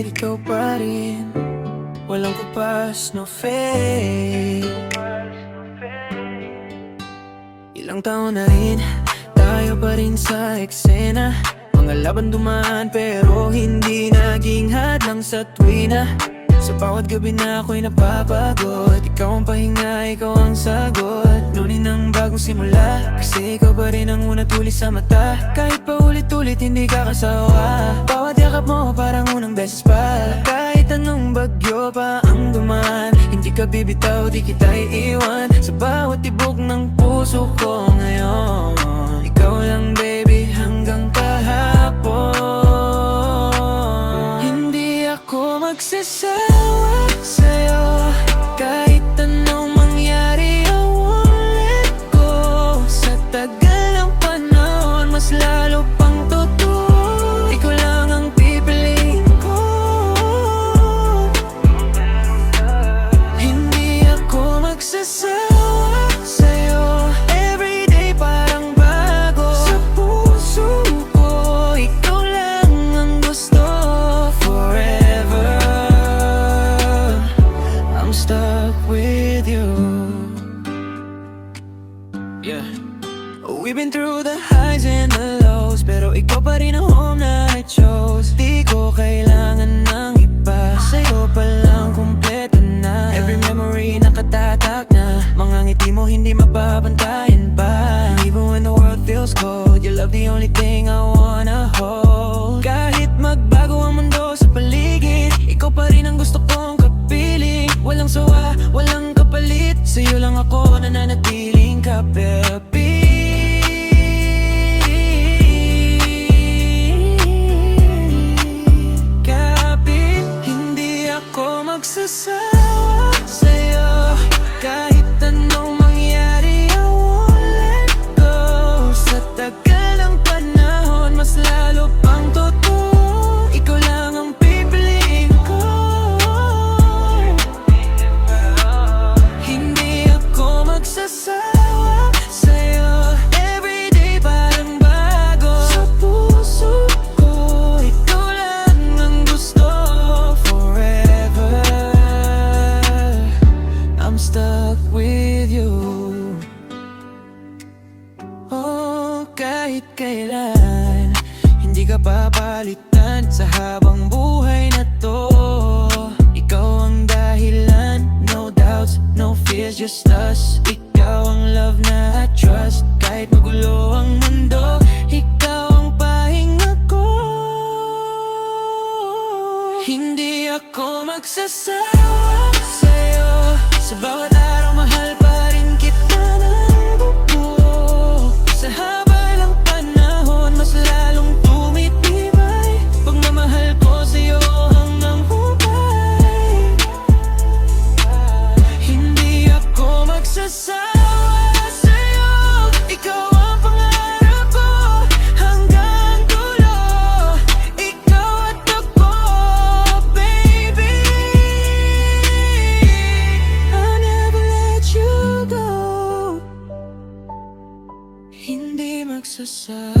kahit ikaw pa rin. Walang kupas, no fake. Ilang taon na rin, tayo pa rin sa eksena. Mga laban dumaan pero hindi naging hadlang sa tuwina. Sa bawat gabi na ako'y napapagod, ikaw ang pahinga, ikaw ang sagot. Nunin ng bagong simula, kasi ikaw pa rin ang unang tulis sa mata. Kahit pa ulit-ulit hindi ka kasawa, bawat yakap mo parang unang beses pa. Kahit anong bagyo pa ang dumaan, hindi ka bibitaw, di kita iiwan. Sa bawat tibok ng puso ko ngayon, ikaw lang baby hanggang kahapon. Hindi ako magsasawa sa'yo, kahit anong mangyari I won't let go. Sa tagal ng panahon, mas lalo pang totoo, ikaw lang ang pipiliin ko. Hindi ako magsasawa sa'yo, everyday parang bago. Sa puso ko, ikaw lang ang gusto. Forever I'm stuck with you. Yeah. We've been through the highs and the lows, pero ikaw pa rin ang home na I chose. Di ko kailangan ng iba, sa'yo pa lang kumpleto na. Every memory nakatatak na, mga ngiti mo hindi mababantayan pa. Even when the world feels cold, your love the only thing I wanna hold. Kahit magbago ang mundo sa paligid, ikaw pa rin ang gusto kong kapiling. Walang sawa, walang kapalit, sa'yo lang ako nananatiling kape-piling. Magsasawa sa'yo, kahit anong mangyari I won't let go. Sa tagal ng panahon, mas lalo pang totoo, ikaw lang ang pipiliin ko. Hindi ako magsasawa sa'yo, everyday parang bago. Sa puso ko, ikaw lang ang gusto. I'm stuck with you. Oh, kahit kailan hindi ka papalitan sa habang buhay na to. Ikaw ang dahilan, no doubts, no fears, just us. Ikaw ang love na I trust. Kahit magulo ang mundo, ikaw ang pahinga ko. Hindi ako magsasawa sa'yo, sa bawat araw mahal pa rin kita ng buo. Sa haba ng panahon, mas lalong tumitibay pagmamahal ko sa'yo hanggang hukay. Hindi ako magsasawa sa'yo, ikaw ang pangarap ko hanggang dulo. Ikaw at ako, baby. I'll never let you go. Hindi magsasawa.